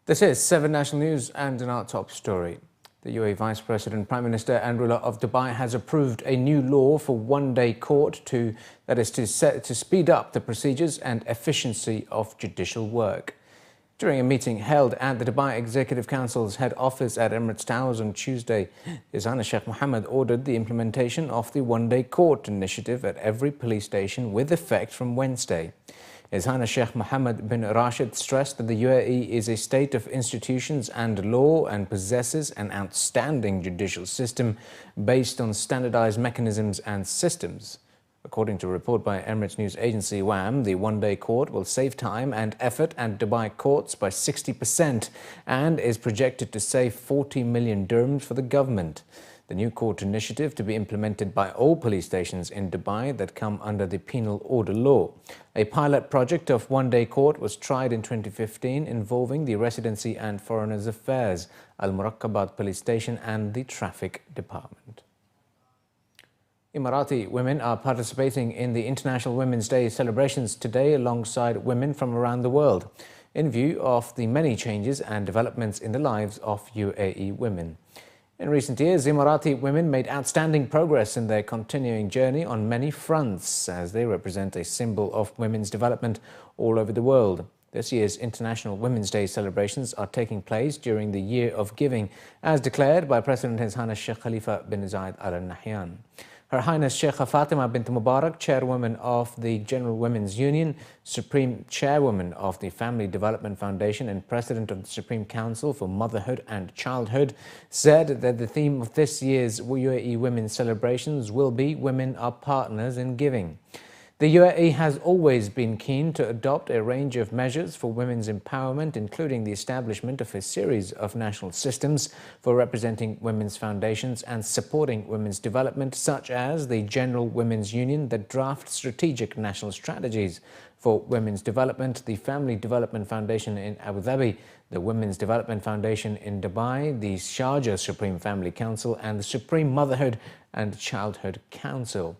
This is 7 National News, and in our top story, the UAE Vice President, Prime Minister and ruler of Dubai has approved a new law for one-day court to speed up the procedures and efficiency of judicial work. During a meeting held at the Dubai Executive Council's head office at Emirates Towers on Tuesday, His Highness Sheikh Mohammed ordered the implementation of the one-day court initiative at every police station with effect from Wednesday. His Highness Sheikh Mohammed bin Rashid stressed that the UAE is a state of institutions and law and possesses an outstanding judicial system based on standardized mechanisms and systems. According to a report by Emirates news agency WAM, the one-day court will save time and effort at Dubai courts by 60% and is projected to save 40 million dirhams for the government. The new court initiative to be implemented by all police stations in Dubai that come under the penal order law. A pilot project of one-day court was tried in 2015 involving the Residency and Foreigners Affairs, Al Murakabat Police Station and the Traffic Department. Emirati women are participating in the International Women's Day celebrations today alongside women from around the world, in view of the many changes and developments in the lives of UAE women. In recent years, Emirati women made outstanding progress in their continuing journey on many fronts, as they represent a symbol of women's development all over the world. This year's International Women's Day celebrations are taking place during the Year of Giving, as declared by President His Highness Sheikh Khalifa bin Zayed Al Nahyan. Her Highness Sheikha Fatima bint Mubarak, Chairwoman of the General Women's Union, Supreme Chairwoman of the Family Development Foundation and President of the Supreme Council for Motherhood and Childhood, said that the theme of this year's UAE Women's celebrations will be Women are Partners in Giving. The UAE has always been keen to adopt a range of measures for women's empowerment, including the establishment of a series of national systems for representing women's foundations and supporting women's development, such as the General Women's Union that drafts strategic national strategies for women's development, the Family Development Foundation in Abu Dhabi, the Women's Development Foundation in Dubai, the Sharjah Supreme Family Council, and the Supreme Motherhood and Childhood Council.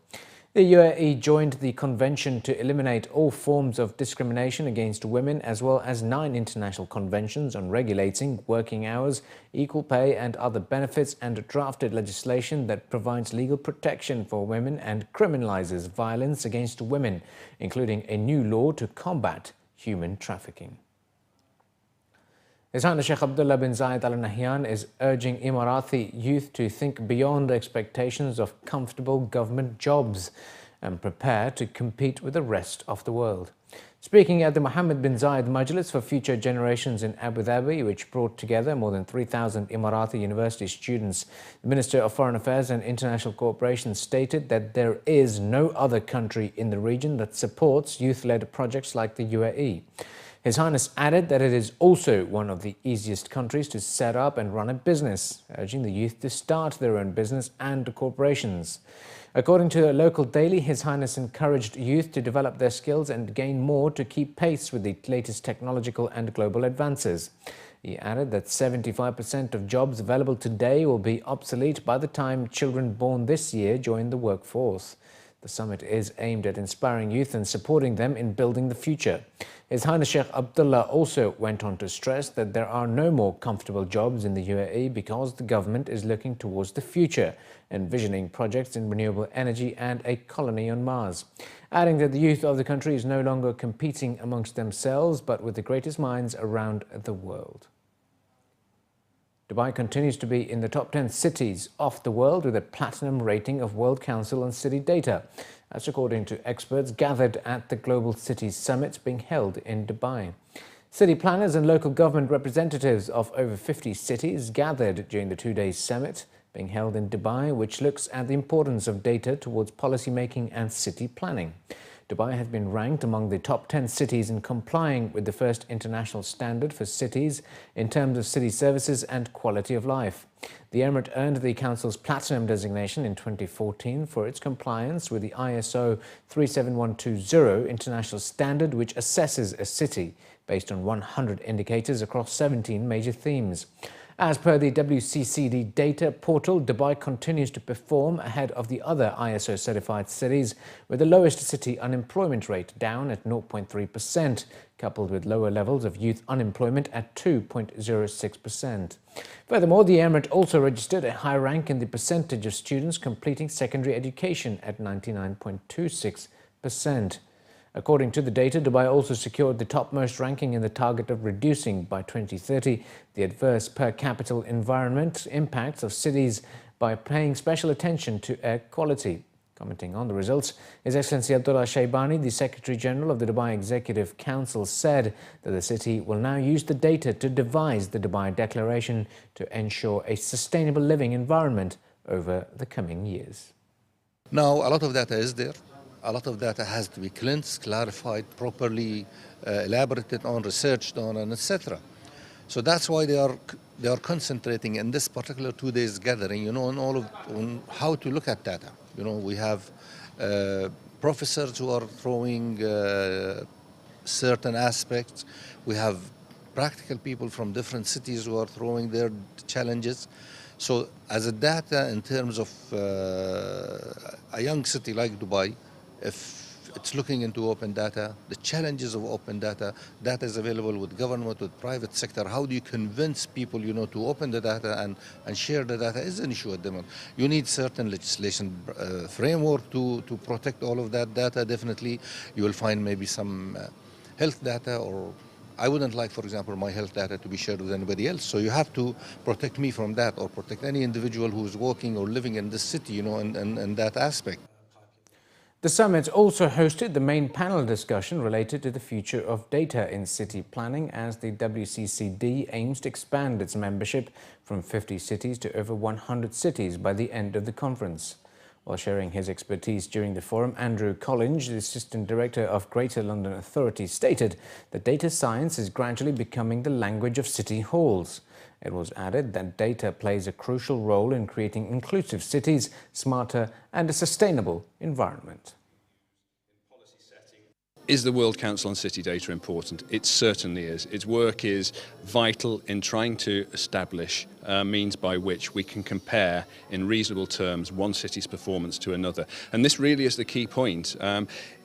The UAE joined the convention to eliminate all forms of discrimination against women, as well as 9 international conventions on regulating working hours, equal pay and other benefits, and drafted legislation that provides legal protection for women and criminalizes violence against women, including a new law to combat human trafficking. His Highness Sheikh Abdullah bin Zayed Al Nahyan is urging Emirati youth to think beyond the expectations of comfortable government jobs and prepare to compete with the rest of the world. Speaking at the Mohammed bin Zayed Majlis for Future Generations in Abu Dhabi, which brought together more than 3,000 Emirati university students, the Minister of Foreign Affairs and International Cooperation stated that there is no other country in the region that supports youth-led projects like the UAE. His Highness added that it is also one of the easiest countries to set up and run a business, urging the youth to start their own business and corporations. According to a local daily, His Highness encouraged youth to develop their skills and gain more to keep pace with the latest technological and global advances. He added that 75% of jobs available today will be obsolete by the time children born this year join the workforce. The summit is aimed at inspiring youth and supporting them in building the future. His Highness Sheikh Abdullah also went on to stress that there are no more comfortable jobs in the UAE because the government is looking towards the future, envisioning projects in renewable energy and a colony on Mars, adding that the youth of the country is no longer competing amongst themselves but with the greatest minds around the world. Dubai continues to be in the top 10 cities of the world with a platinum rating of World Council on City data. That's according to experts gathered at the Global Cities Summit being held in Dubai. City planners and local government representatives of over 50 cities gathered during the 2-day summit being held in Dubai, which looks at the importance of data towards policy making and city planning. Dubai has been ranked among the top 10 cities in complying with the first international standard for cities in terms of city services and quality of life. The Emirate earned the Council's Platinum designation in 2014 for its compliance with the ISO 37120 international standard, which assesses a city based on 100 indicators across 17 major themes. As per the WCCD data portal, Dubai continues to perform ahead of the other ISO-certified cities, with the lowest city unemployment rate down at 0.3%, coupled with lower levels of youth unemployment at 2.06%. Furthermore, the Emirate also registered a high rank in the percentage of students completing secondary education at 99.26%. According to the data, Dubai also secured the topmost ranking in the target of reducing by 2030 the adverse per capita environment impacts of cities by paying special attention to air quality. Commenting on the results, His Excellency Abdullah Shaybani, the Secretary General of the Dubai Executive Council, said that the city will now use the data to devise the Dubai Declaration to ensure a sustainable living environment over the coming years. Now, a lot of data is there. A lot of data has to be cleansed, clarified, properly elaborated on, researched on, and etc. So that's why they are concentrating in this particular 2 days gathering, on how to look at data. We have professors who are throwing certain aspects. We have practical people from different cities who are throwing their challenges. So as a data in terms of a young city like Dubai, if it's looking into open data, the challenges of open data, data is available with government, with private sector. How do you convince people, to open the data and share the data is an issue at the moment. You need certain legislation framework to protect all of that data. Definitely, you will find maybe some health data, or I wouldn't like, for example, my health data to be shared with anybody else. So you have to protect me from that, or protect any individual who's working or living in this city, in that aspect. The summit also hosted the main panel discussion related to the future of data in city planning, as the WCCD aims to expand its membership from 50 cities to over 100 cities by the end of the conference. While sharing his expertise during the forum, Andrew Collins, the Assistant Director of Greater London Authority, stated that data science is gradually becoming the language of city halls. It was added that data plays a crucial role in creating inclusive cities, smarter and a sustainable environment. Is the World Council on City Data important? It certainly is. Its work is vital in trying to establish means by which we can compare in reasonable terms one city's performance to another. And this really is the key point.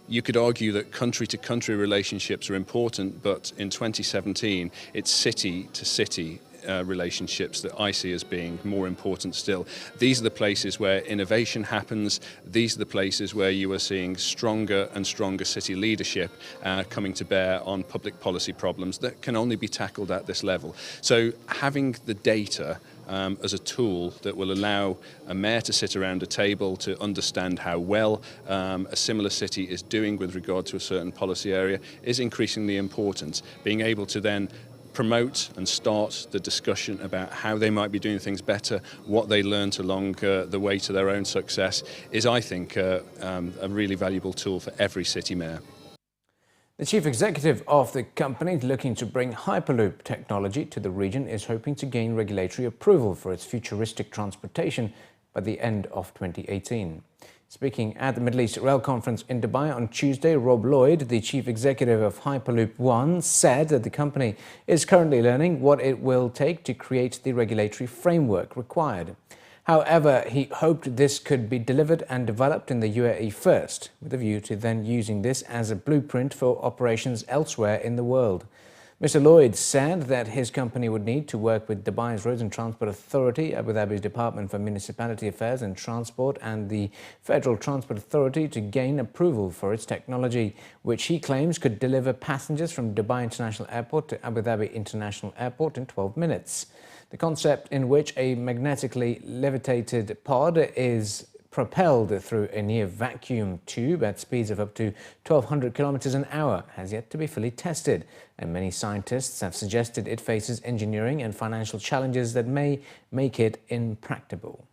You could argue that country-to-country relationships are important, but in 2017, it's city-to-city relationships that I see as being more important still. These are the places where innovation happens. These are the places where you are seeing stronger and stronger city leadership coming to bear on public policy problems that can only be tackled at this level. So having the data as a tool that will allow a mayor to sit around a table to understand how well a similar city is doing with regard to a certain policy area is increasingly important. Being able to then promote and start the discussion about how they might be doing things better, what they learnt along the way to their own success is, I think, a really valuable tool for every city mayor. The chief executive of the company looking to bring Hyperloop technology to the region is hoping to gain regulatory approval for its futuristic transportation by the end of 2018. Speaking at the Middle East Rail Conference in Dubai on Tuesday, Rob Lloyd, the chief executive of Hyperloop One, said that the company is currently learning what it will take to create the regulatory framework required. However, he hoped this could be delivered and developed in the UAE first, with a view to then using this as a blueprint for operations elsewhere in the world. Mr. Lloyd said that his company would need to work with Dubai's Roads and Transport Authority, Abu Dhabi's Department for Municipality Affairs and Transport, and the Federal Transport Authority to gain approval for its technology, which he claims could deliver passengers from Dubai International Airport to Abu Dhabi International Airport in 12 minutes. The concept, in which a magnetically levitated pod is propelled through a near vacuum tube at speeds of up to 1,200 kilometers an hour, has yet to be fully tested, and many scientists have suggested it faces engineering and financial challenges that may make it impracticable.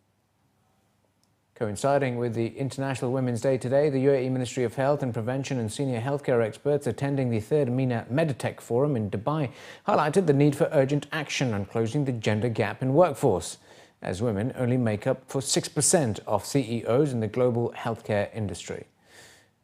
Coinciding with the International Women's Day today, the UAE Ministry of Health and Prevention and senior healthcare experts attending the third MENA MedTech forum in Dubai highlighted the need for urgent action on closing the gender gap in workforce, as women only make up for 6% of CEOs in the global healthcare industry.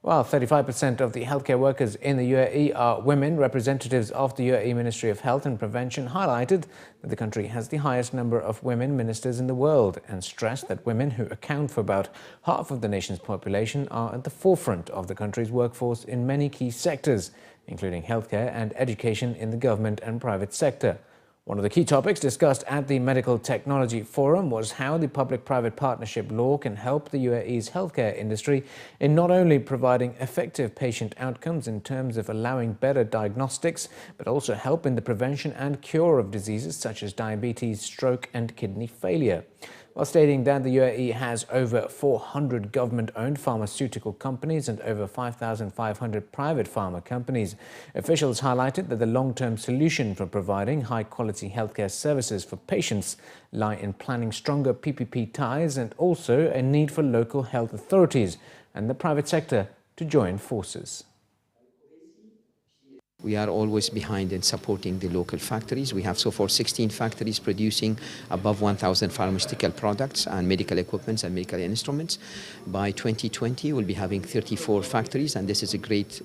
While 35% of the healthcare workers in the UAE are women, representatives of the UAE Ministry of Health and Prevention highlighted that the country has the highest number of women ministers in the world and stressed that women, who account for about half of the nation's population, are at the forefront of the country's workforce in many key sectors, including healthcare and education in the government and private sector. One of the key topics discussed at the Medical Technology Forum was how the public-private partnership law can help the UAE's healthcare industry in not only providing effective patient outcomes in terms of allowing better diagnostics, but also help in the prevention and cure of diseases such as diabetes, stroke and kidney failure. While stating that the UAE has over 400 government-owned pharmaceutical companies and over 5,500 private pharma companies, officials highlighted that the long-term solution for providing high-quality healthcare services for patients lie in planning stronger PPP ties and also a need for local health authorities and the private sector to join forces. We are always behind in supporting the local factories. We have so far 16 factories producing above 1,000 pharmaceutical products and medical equipments and medical instruments. By 2020, we'll be having 34 factories, and this is a great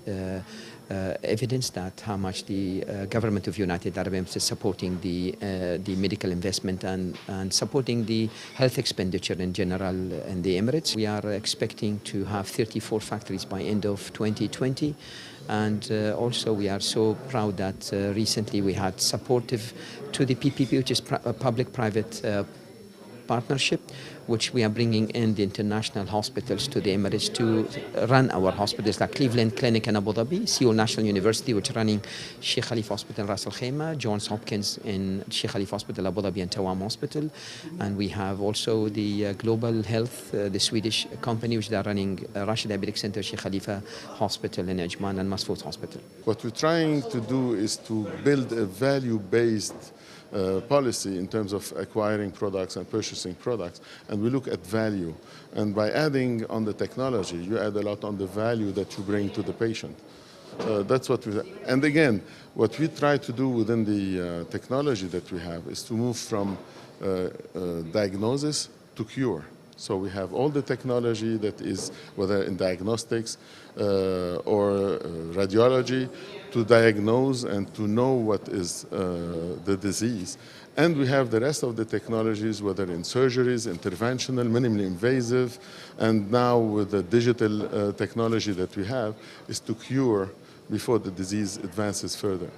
evidence that how much the government of United Arab Emirates is supporting the medical investment and supporting the health expenditure in general in the Emirates. We are expecting to have 34 factories by end of 2020. And also we are so proud that recently we had supportive to the PPP, which is public-private partnership, which we are bringing in the international hospitals to the Emirates to run our hospitals, like Cleveland Clinic in Abu Dhabi, Seoul National University, which is running Sheikh Khalifa Hospital in Ras Al Khaimah, Johns Hopkins in Sheikh Khalifa Hospital, Abu Dhabi, and Tawam Hospital. And we have also the Global Health, the Swedish company, which they are running Rashid Diabetic Center, Sheikh Khalifa Hospital in Ajman, and Masfout Hospital. What we're trying to do is to build a value-based policy in terms of acquiring products and purchasing products, and we look at value. And by adding on the technology, you add a lot on the value that you bring to the patient. That's what we. And again, what we try to do within the technology that we have is to move from diagnosis to cure. So we have all the technology that is, whether in diagnostics or radiology, to diagnose and to know what is the disease. And we have the rest of the technologies, whether in surgeries, interventional, minimally invasive, and now with the digital technology that we have, is to cure before the disease advances further.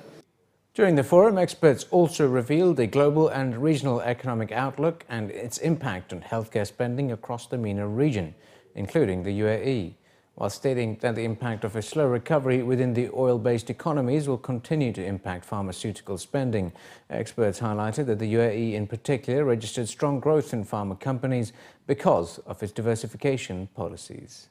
During the forum, experts also revealed the global and regional economic outlook and its impact on healthcare spending across the MENA region, including the UAE, while stating that the impact of a slow recovery within the oil-based economies will continue to impact pharmaceutical spending. Experts highlighted that the UAE in particular registered strong growth in pharma companies because of its diversification policies.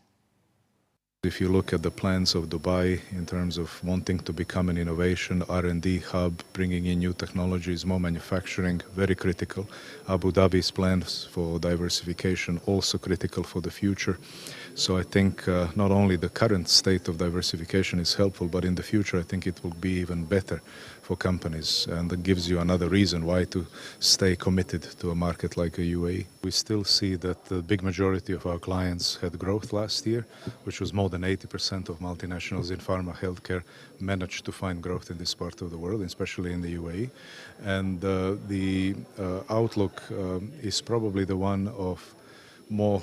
If you look at the plans of Dubai in terms of wanting to become an innovation R&D hub, bringing in new technologies, more manufacturing, very critical. Abu Dhabi's plans for diversification, also critical for the future. So I think not only the current state of diversification is helpful, but in the future I think it will be even better for companies, and that gives you another reason why to stay committed to a market like a UAE. We still see that the big majority of our clients had growth last year, which was more than 80% of multinationals in pharma healthcare managed to find growth in this part of the world, especially in the UAE. And the outlook is probably the one of more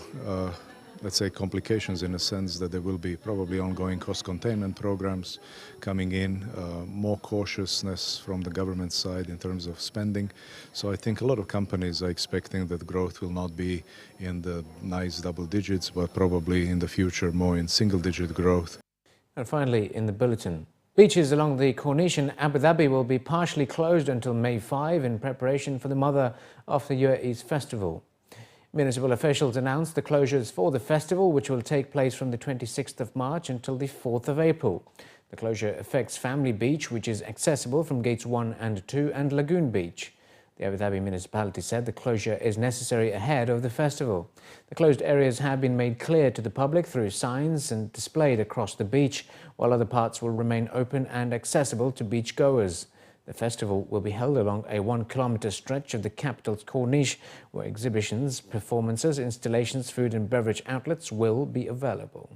let's say complications, in a sense that there will be probably ongoing cost containment programs coming in, more cautiousness from the government side in terms of spending. So I think a lot of companies are expecting that growth will not be in the nice double digits, but probably in the future more in single-digit growth. And finally, in the bulletin, beaches along the Corniche in Abu Dhabi will be partially closed until May 5 in preparation for the mother of the UAE's festival. Municipal officials announced the closures for the festival, which will take place from the 26th of March until the 4th of April. The closure affects Family Beach, which is accessible from gates 1 and 2, and Lagoon Beach. The Abu Dhabi municipality said the closure is necessary ahead of the festival. The closed areas have been made clear to the public through signs and displayed across the beach, while other parts will remain open and accessible to beachgoers. The festival will be held along a 1-kilometre stretch of the capital's Corniche, where exhibitions, performances, installations, food and beverage outlets will be available.